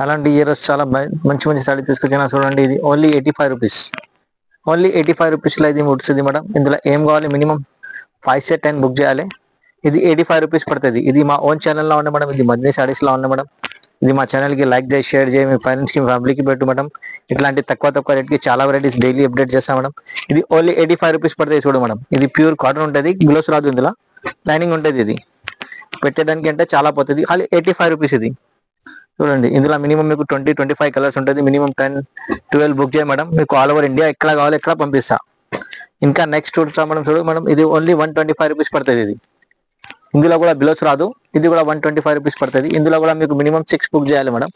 అలాంటి ఈ రోజు చాలా మంచి మంచి సారీ తీసుకొచ్చిన చూడండి. ఇది ఓన్లీ 85 రూపీస్. ఓన్లీ 85 రూపీస్లో ఇది ముడుస్తుంది మేడం. ఇందులో ఏం కావాలి, మినిమం 5 సెట్ 10 బుక్ చేయాలి. ఇది 85 రూపీస్ పడుతుంది. ఇది మా ఓన్ ఛానల్లో ఉంది మేడం. ఇది మద్ని సారీస్లో ఉంది మేడం. ఇది మా ఛానల్కి లైక్ చేసి షేర్ చేయి, మీ ఫ్రెండ్స్కి మీ ఫ్యామిలీకి పెట్టు మేడం. ఇట్లాంటి తక్కువ రేట్కి చాలా వెరైటీస్ డైలీ అప్డేట్ చేస్తాం మేడం. ఇది ఓన్లీ 85 రూపీస్ పడుతుంది చూడు మేడం. ఇది ప్యూర్ కాటన్ ఉంటుంది, గ్లోస్ రాదు, ఇందులో లైనింగ్ ఉంటుంది. ఇది పెట్టడానికి అంటే చాలా పోతుంది. ఖాళీ 85 రూపీస్ ఇది చూడండి. ఇందులో మినిమం మీకు 20-25 కలర్స్ ఉంటుంది. మినిమం 10-12 బుక్ చేయ మేడం. మీకు ఆల్ ఓవర్ ఇండియా ఎక్కడ కావాలి ఎక్కడ పంపిస్తా. ఇంకా నెక్స్ట్ చూడతా మేడం. చూడు మేడం, ఇది ఓన్లీ 125 రూపీస్ పడుతుంది. ఇది ఇందులో కూడా బిలోస్ రాదు. ఇది కూడా 125 రూపీస్ పడుతుంది. ఇందులో కూడా మీకు మినిమం 6 బుక్ చేయాలి మేడం.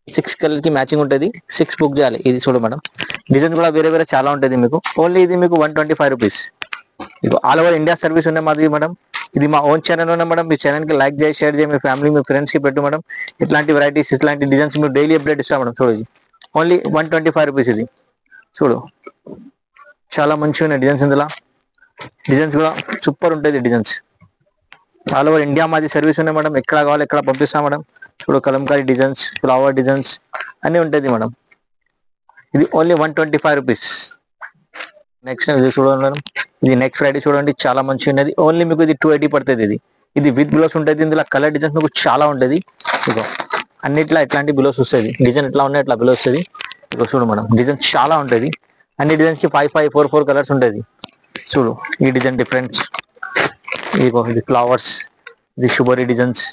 6 కలర్ కి మ్యాచింగ్ ఉంటుంది. 6 బుక్ చేయాలి. ఇది చూడు మేడం, డిజైన్ కూడా వేరే చాలా ఉంటుంది మీకు. ఓన్లీ ఇది మీకు 125 రూపీస్. ఇది ఆల్ ఓవర్ ఇండియా సర్వీస్ ఉన్నాయి మాది మేడం. ఇది మా ఓన్ ఛానల్ ఉన్నాయి మేడం. మీ ఛానల్కి లైక్ చేసి షేర్ చేయి, మీ ఫ్యామిలీ మీ ఫ్రెండ్స్కి పెట్టు మేడం. ఇట్లాంటి వెరైటీస్ ఇట్లాంటి డిజైన్స్ మీరు డైలీ అప్డేట్ ఇస్తాం మేడం. చూడు, ఓన్లీ 125 రూపీస్. ఇది చూడు, చాలా మంచిగా ఉన్నాయి డిజైన్స్. ఇందులో డిజైన్స్ కూడా సూపర్ ఉంటుంది. డిజైన్స్ ఆల్ ఓవర్ ఇండియా మాది సర్వీస్ ఉన్నాయి మేడం. ఎక్కడ కావాలి ఎక్కడ పంపిస్తాం మేడం. ఇప్పుడు కలంకారీ డిజైన్స్, ఫ్లవర్ డిజైన్స్ అన్నీ ఉంటుంది మేడం. ఇది ఓన్లీ 125 రూపీస్. నెక్స్ట్ ఇది చూడండి మేడం. ఇది నెక్స్ట్ ఫ్రైడే చూడండి, చాలా మంచిగా ఉన్నది. ఓన్లీ మీకు ఇది 280 పడుతుంది. ఇది విత్ బ్లౌజ్ ఉంటుంది. ఇందులో కలర్ డిజైన్స్ మీకు చాలా ఉంటుంది. ఇగో అన్నిట్లా ఇట్లాంటి బ్లౌజ్ వస్తుంది. డిజైన్ ఎట్లా ఉన్నాయి అట్లా బ్లౌజ్ వస్తుంది. ఇగో చూడు మేడం, డిజైన్ చాలా ఉంటుంది. అన్ని డిజైన్స్ కి 5-4 కలర్స్ ఉంటుంది. చూడు, ఈ డిజైన్ డిఫరెంట్. ఇదిగో ఇది ఫ్లవర్స్, ఇది షుబరీ డిజైన్స్,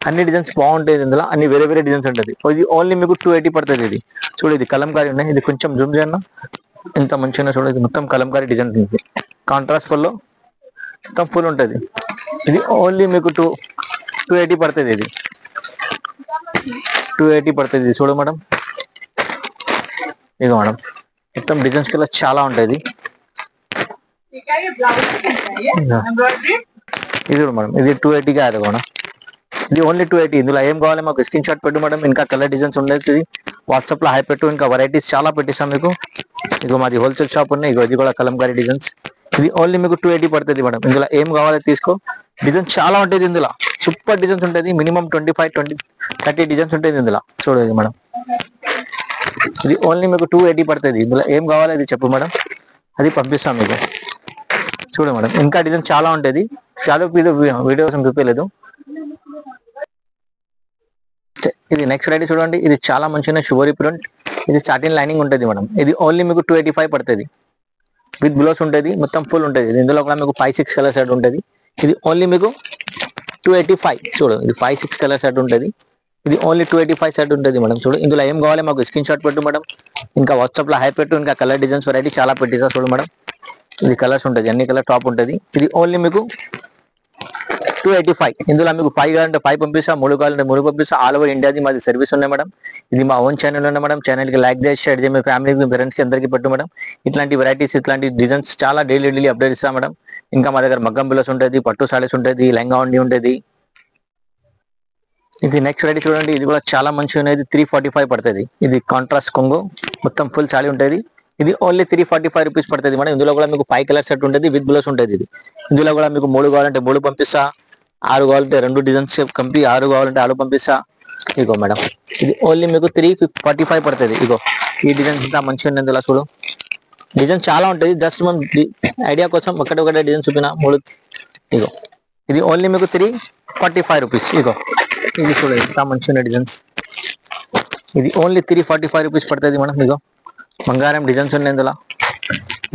అన్ని డిజైన్స్ బాగుంటాయి. ఇందులో అన్ని వేరే డిజైన్స్ ఉంటుంది. ఇది ఓన్లీ మీకు 280 పడుతుంది. ఇది చూడు, ఇది కలంకారీ ఉన్నాయి. ఇది కొంచెం జూమ్ చేయన్నా, ఎంత మంచిగా చూడు. ఇది మొత్తం కలంకారీ డిజైన్ ఉంటుంది. కాంట్రాస్ట్ ఫుల్లో మొత్తం ఫుల్ ఉంటుంది. ఇది ఓన్లీ మీకు 280 పడుతుంది. ఇది 280 పడుతుంది. ఇది చూడు మేడం, ఇదిగో మేడం మొత్తం డిజైన్స్ కల్లా చాలా ఉంటుంది. ఇది చూడు మేడం, ఇది 280 కాదు మేడం. ఇది ఓన్లీ 280. ఇందులో ఏం కావాలి మాకు స్క్రీన్ షాట్ పెట్టు మేడం. ఇంకా కలర్ డిజైన్స్ ఉండేది వాట్సాప్లో హై పెట్టు. ఇంకా వెరైటీస్ చాలా పెట్టిస్తాం మీకు. ఇగో మాది హోల్సేల్ షాప్ ఉన్నాయి. ఇగో ఇది కూడా కలంకారీ డిజైన్స్. ఇది ఓన్లీ మీకు 280 పడుతుంది మేడం. ఇందులో ఏం కావాలో తీసుకో. డిజైన్స్ చాలా ఉంటుంది. ఇందులో సూపర్ డిజైన్స్ ఉంటుంది. మినిమం 25-30 డిజైన్స్ ఉంటుంది ఇందులో. చూడండి మేడం, ఇది ఓన్లీ మీకు 280 పడుతుంది. ఇందులో ఏం కావాలో అది చెప్పు మేడం, అది పంపిస్తాం మీకు. చూడు మేడం, ఇంకా డిజైన్ చాలా ఉంటుంది. చాలా వీడియో కోసం చూపించలేదు. ఇది నెక్స్ట్ వెరైటీ చూడండి. ఇది చాలా మంచిగా షుగరీ ప్రింట్. ఇది సాటిన్ లైనింగ్ ఉంటుంది మేడం. ఇది ఓన్లీ మీకు 285 పడుతుంది. విత్ బ్లౌజ్ ఉంటుంది, మొత్తం ఫుల్ ఉంటుంది. ఇందులో కూడా మీకు 5-6 కలర్ సెట్ ఉంటుంది. ఇది ఓన్లీ మీకు 285. చూడు, ఇది 5-6 కలర్ సెట్ ఉంటుంది. ఇది ఓన్లీ 285 సెట్ ఉంటుంది మేడం. చూడు, ఇందులో ఏం కావాలి మాకు స్క్రీన్ షాట్ పెట్టు మేడం. ఇంకా వాట్సాప్లో హై పెట్టు. ఇంకా కలర్ డిజైన్స్ వెరైటీ చాలా పెట్టిస్తా. చూడు మేడం, ఇది కలర్స్ ఉంటుంది, అన్ని కలర్ టాప్ ఉంటుంది. ఇది ఓన్లీ మీకు 285. ఇందులో మీకు 5 కావాలంటే 5 పంపిస్తా, 3 కావాలంటే 3 పంపిస్తా. ఆల్ ఓవర్ ఇండియాది మాది సర్వీస్ ఉన్నాయి మేడం. ఇది మా ఓన్ ఛానల్ ఉన్నాయి మేడం. ఛానల్కి లైక్ చేసి షేర్ చేయి, మీ ఫ్యామిలీకి మీ ఫ్రెండ్స్కి అందరికీ పెట్టు మేడం. ఇట్లాంటి వెరైటీస్ ఇట్లాంటి డిజైన్స్ చాలా డైలీ అప్డేట్ ఇస్తాం మేడం. ఇంకా మా దగ్గర మగ్గం బిల్స్ ఉంటుంది, పట్టు సారీస్ ఉంటుంది, లెహంగా ఉండి ఉంటుంది. ఇది నెక్స్ట్ వెరైటీ చూడండి. ఇది కూడా చాలా మంచిగా ఉన్నది. 345 పడుతుంది. ఇది కాంట్రాస్ట్ కొంగు, మొత్తం ఫుల్ చాలి ఉంటుంది. ఇది ఓన్లీ 345 రూపీస్ పడుతుంది మేడం. ఇందులో కూడా మీకు 5 కలర్ సెట్ ఉంటుంది, విత్ బ్లౌజ్ ఉంటుంది. ఇది ఇందులో కూడా మీకు 3 కావాలంటే 3 పంపిస్తా, 6 కావాలంటే 2 డిజైన్స్ కంపి, 6 కావాలంటే 6 పంపిస్తా. ఇగో మేడం, ఇది ఓన్లీ మీకు 345 పడుతుంది. ఇగో ఈ డిజైన్స్ ఇంత మంచిగా ఉంది. ఇందులో చూడు, డిజైన్ చాలా ఉంటుంది. జస్ట్ మనం ఐడియా కోసం ఒకటే డిజైన్ చూపిన 3. ఇగో ఇది ఓన్లీ మీకు 345 రూపీస్. ఇగో ఇది చూడు, ఇంత మంచిగా డిజైన్స్. ఇది ఓన్లీ 345 రూపీస్ పడుతుంది మేడం. ఇగో బంగారం డిజైన్స్ ఉన్నాయి ఇందులో.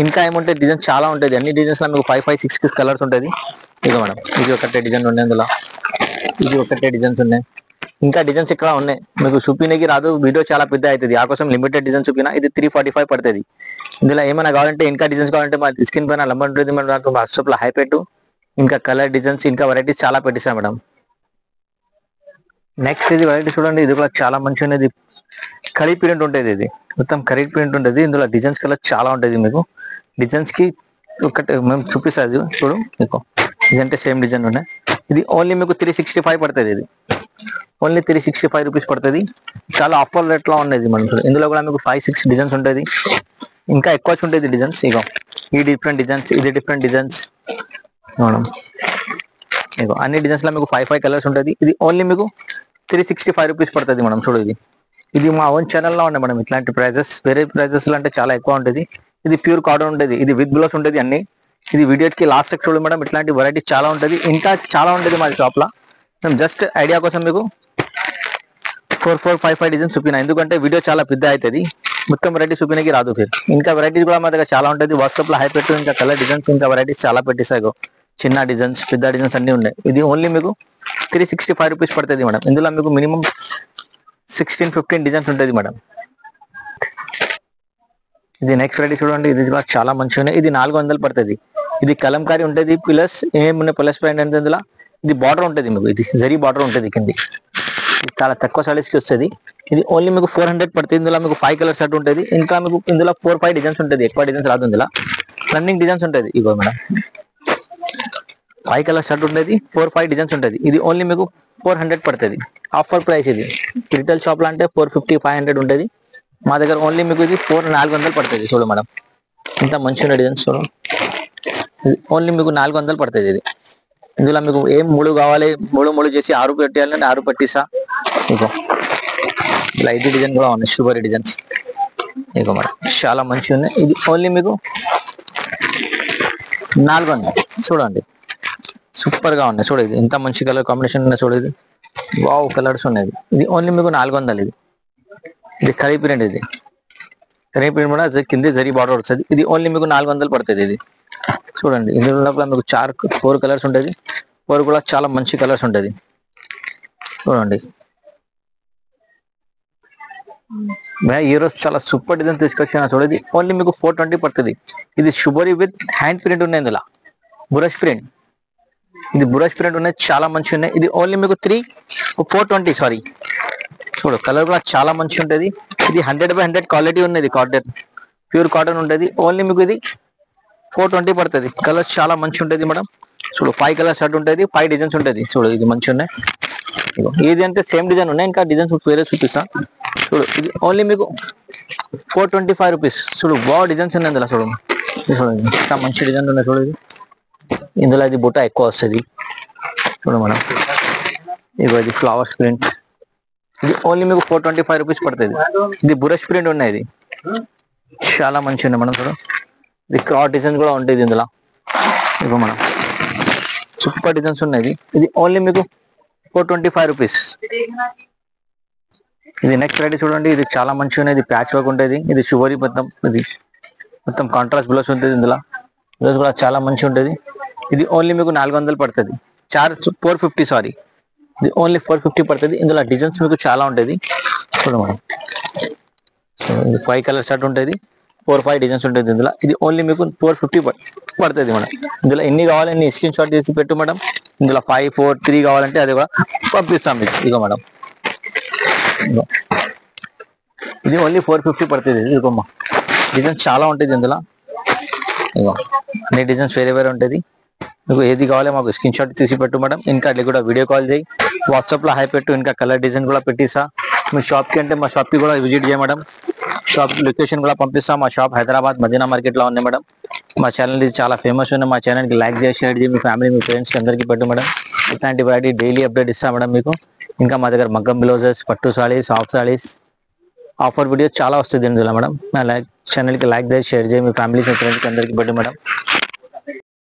ఇంకా ఏముంటాయి, డిజైన్స్ చాలా ఉంటుంది. అన్ని డిజైన్స్ లో మీకు 5-6 కలర్స్ ఉంటుంది. ఇక మేడం, ఇది ఒకటే డిజైన్ ఉన్నాయి ఇందులో. ఇది ఒకటే డిజైన్స్ ఉన్నాయి. ఇంకా డిజైన్స్ ఇక్కడ ఉన్నాయి, మీకు చూపినకి రాదు. వీడియో చాలా పెద్ద అవుతుంది. ఆ కోసం లిమిటెడ్ డిజైన్ చూపినా. ఇది 345 పడుతుంది. ఇందులో ఏమైనా కావాలంటే, ఇంకా డిజైన్స్ కావాలంటే మా స్క్రీన్ పైన నంబర్ ఉంటుంది మేడం. దాంట్లో వాట్సాప్లో హై పెట్టు. ఇంకా కలర్ డిజైన్స్, ఇంకా వెరైటీస్ చాలా పెట్టిస్తాం మేడం. నెక్స్ట్ ఇది వెరైటీ చూడండి. ఇది కూడా చాలా మంచిగా ఉన్నది. కరీ ప్రింట్ ఉంటుంది. ఇది మొత్తం కరీ ప్రింట్ ఉంటుంది. ఇందులో డిజైన్స్ కలర్ చాలా ఉంటుంది. మీకు డిజైన్స్ కి ఒకటి మేము చూపిస్తుంది చూడు. మీకు ఇదంటే సేమ్ డిజైన్ ఉన్నాయి. ఇది ఓన్లీ మీకు 365 పడుతుంది. ఇది ఓన్లీ 365 రూపీస్ పడుతుంది. చాలా ఆఫర్ రేట్ లో ఉన్నది మనం. ఇందులో కూడా మీకు 5-6 డిజైన్స్ ఉంటుంది. ఇంకా ఎక్కువ ఉంటుంది డిజైన్స్. ఇగో ఈ డిఫరెంట్ డిజైన్స్, ఇది డిఫరెంట్ డిజైన్స్ మేడం. ఇగో అన్ని డిజైన్స్ లో మీకు 5 కలర్స్ ఉంటుంది. ఇది ఓన్లీ మీకు 365 రూపీస్ పడుతుంది మేడం. చూడు, ఇది ఇది మా ఓన్ ఛానల్లో ఉన్నాయి మేడం. ఇట్లాంటి ప్రైజెస్ వేరే ప్రైజెస్ అంటే చాలా ఎక్కువ ఉంటుంది. ఇది ప్యూర్ కాటన్ ఉంటుంది, ఇది విత్ బ్లౌజ్ ఉంటుంది అన్ని. ఇది వీడియోకి లాస్ట్ చూడండి మేడం. ఇట్లాంటి వెరైటీ చాలా ఉంటుంది, ఇంకా చాలా ఉంటుంది మా షాప్లో. మేము జస్ట్ ఐడియా కోసం మీకు 4-5 డిజైన్స్ చూపినా, ఎందుకంటే వీడియో చాలా పెద్ద అవుతుంది, మొత్తం వెరైటీ చూపినకి రాదు. ఇంకా వెరైటీస్ కూడా మా దగ్గర చాలా ఉంటుంది. వాట్సాప్లో హై పెట్టు, ఇంకా కలర్ డిజైన్స్ ఇంకా వెరైటీస్ చాలా పెట్టిస్తాయి. చిన్న డిజైన్స్ పెద్ద డిజైన్స్ అన్ని ఉన్నాయి. ఇది ఓన్లీ మీకు 365 రూపీస్ పడుతుంది మేడం. ఇందులో మీకు మినిమం 16-15 డిజైన్స్ ఉంటుంది మేడం. ఇది నెక్స్ట్ వెరైటీ చూడండి, ఇది కూడా చాలా మంచిగా ఉన్నాయి. ఇది 400 పడుతుంది. ఇది కలంకారీ ఉంటుంది, ప్లస్ ఏమున్నాయి ప్లస్ పాయింట్ అంటే ఇందులో ఇది బార్డర్ ఉంటుంది మీకు, ఇది జరీ బార్డర్ ఉంటుంది కింది. ఇది చాలా తక్కువ సారీస్కి వస్తుంది. ఇది ఓన్లీ మీకు 400 పడుతుంది. ఇందులో మీకు 5 కలర్స్ సెట్ ఉంటుంది. ఇంకా మీకు ఇందులో 4-5 డిజైన్స్ ఉంటుంది, ఎక్కువ డిజైన్స్ రాదు. ఇందులో రన్నింగ్ డిజైన్స్ ఉంటుంది. ఇగో మేడం 5 కలర్స్ సెట్ ఉంటుంది, 4-5 డిజైన్స్ ఉంటుంది. ఇది ఓన్లీ మీకు 400 పడుతుంది. ఆఫర్ ప్రైస్ ఇది. రిటైల్ షాప్లో అంటే 450-500 ఉంటుంది. మా దగ్గర ఓన్లీ మీకు ఇది 400 పడుతుంది. చూడు మేడం ఇంత మంచిగా డిజైన్స్ చూడు. ఇది ఓన్లీ మీకు 400 పడుతుంది. ఇది ఇందులో మీకు ఏం 3 కావాలి, 3 చేసి 6 పెట్టాలంటే 6 పెట్టిస్తా. ఇగో ఇలా 5 డిజైన్ కూడా ఉన్నాయి, షుగర్ డిజైన్స్. ఇగో మేడం చాలా మంచిగా ఉన్నాయి. ఇది ఓన్లీ మీకు 400. చూడండి సూపర్ గా ఉన్నాయి. చూడేది ఇంత మంచి కలర్ కాంబినేషన్ ఉన్నాయి. చూడేది వావ్ కలర్స్ ఉన్నాయి. ఇది ఓన్లీ మీకు 400. ఇది కరీ ప్రింట్, ఇది కరీ ప్రింట్ కూడా కింద జరీ బార్డర్ వస్తుంది. ఇది ఓన్లీ మీకు 400 పడుతుంది. ఇది చూడండి ఇందులో మీకు 4 కలర్స్ ఉంటుంది. 4 కూడా చాలా మంచి కలర్స్ ఉంటుంది. చూడండి ఈ రోజు చాలా సూపర్ డిజైన్ తీసుకొచ్చిన. చూడేది ఓన్లీ మీకు 420 పడుతుంది. ఇది షుబోరి విత్ హ్యాండ్ ప్రింట్ ఉన్నాయి. ఇందులో బ్రష్ ప్రింట్, ఇది బ్రష్ ప్రింట్ ఉన్నాయి, చాలా మంచిగా ఉన్నాయి. ఇది ఓన్లీ మీకు 420 సారీ. చూడు కలర్ కూడా చాలా మంచిగా ఉంటుంది. ఇది 100/100 క్వాలిటీ ఉన్నది, కాటన్ ప్యూర్ కాటన్ ఉంటుంది. ఓన్లీ మీకు ఇది 420 పడుతుంది. కలర్స్ చాలా మంచిగా ఉంటుంది మేడం. చూడు 5 కలర్స్ షర్ట్ ఉంటుంది, 5 డిజైన్స్ ఉంటుంది. చూడు ఇది మంచిగా ఉన్నాయి. ఇది అంటే సేమ్ డిజైన్ ఉన్నాయి, ఇంకా డిజైన్స్ వేరే చూపిస్తా. చూడు ఇది ఓన్లీ మీకు 425 రూపీస్. చూడు బాగా డిజైన్స్ ఉన్నాయి ఇందులో. చూడు చూడండి ఇంకా మంచి డిజైన్ ఉన్నాయి. చూడు ఇందులో ఇది బుట్ట ఎక్కువ వస్తుంది. చూడు మేడం ఇగో ఇది ఫ్లవర్స్ ప్రింట్. ఇది ఓన్లీ మీకు 425 రూపీస్ పడుతుంది. ఇది బ్రష్ ప్రింట్ ఉన్నాయి. ఇది చాలా మంచిగా ఉన్నాయి మేడం. చూడు ఇది క్రాస్ డిజైన్ కూడా ఉంటుంది ఇందులో. ఇగో మేడం సూపర్ డిజైన్స్ ఉన్నాయి. ఇది ఓన్లీ మీకు 425 రూపీస్. ఇది నెక్స్ట్ వెరైటీ చూడండి, ఇది చాలా మంచిగా ఉంది. ఇది ప్యాచ్ వర్క్ ఉంటుంది. ఇది షుగరీ మొత్తం, ఇది మొత్తం కాంట్రాస్ట్ బ్లౌజ్ ఉంటుంది. ఇందులో బ్లౌజ్ కూడా చాలా మంచిగా ఉంటుంది. ఇది ఓన్లీ మీకు 400 పడుతుంది. 450 సారీ. ఇది ఓన్లీ 450 పడుతుంది. ఇందులో డిజైన్స్ మీకు చాలా ఉంటుంది. చూడండి మేడం ఇది 5 కలర్ షర్ట్ ఉంటుంది, 4-5 డిజైన్స్ ఉంటుంది ఇందులో. ఇది ఓన్లీ మీకు 450 పడుతుంది మేడం. ఇందులో ఎన్ని కావాలి ఎన్ని స్క్రీన్ షాట్ చేసి పెట్టు మేడం. ఇందులో 5, 4, 3 కావాలంటే అది కూడా పంపిస్తాం మీకు. ఇగో మేడం ఇది ఓన్లీ 450 పడుతుంది. ఇదిగోమ్మా డిజైన్స్ చాలా ఉంటుంది ఇందులో. ఇగో అన్ని డిజైన్స్ వేరే వేరే ఉంటుంది. మీకు ఏది కావాలో మాకు స్క్రీన్ షాట్ తీసి పెట్టు మేడం. ఇంకా అది కూడా వీడియో కాల్ చేయి, వాట్సాప్లో హై పెట్టు, ఇంకా కలర్ డిజైన్ కూడా పెట్టిస్తా. మీ షాప్కి అంటే మా షాప్కి కూడా విజిట్ చేయ మేడం. షాప్ లొకేషన్ కూడా పంపిస్తాం. మా షాప్ హైదరాబాద్ మదీనా మార్కెట్లో ఉంది మేడం. మా ఛానల్ ఇది చాలా ఫేమస్ ఉంది. మా ఛానల్కి లైక్ చేసి షేర్ చేసి మీ ఫ్యామిలీ మీ ఫ్రెండ్స్కి అందరికీ పెట్టు మేడం. ఇట్లాంటి వెరైటీ డైలీ అప్డేట్ ఇస్తాం మేడం మీకు. ఇంకా మా దగ్గర మగ్గం బ్లౌజెస్, పట్టు saris, half saris offer videos చాలా వస్తుంది ఇందులో మేడం. నా ఛానల్కి లైక్ చేసి షేర్ చేసి మీ ఫ్యామిలీ మీ ఫ్రెండ్స్కి అందరికీ పెట్టు మేడం.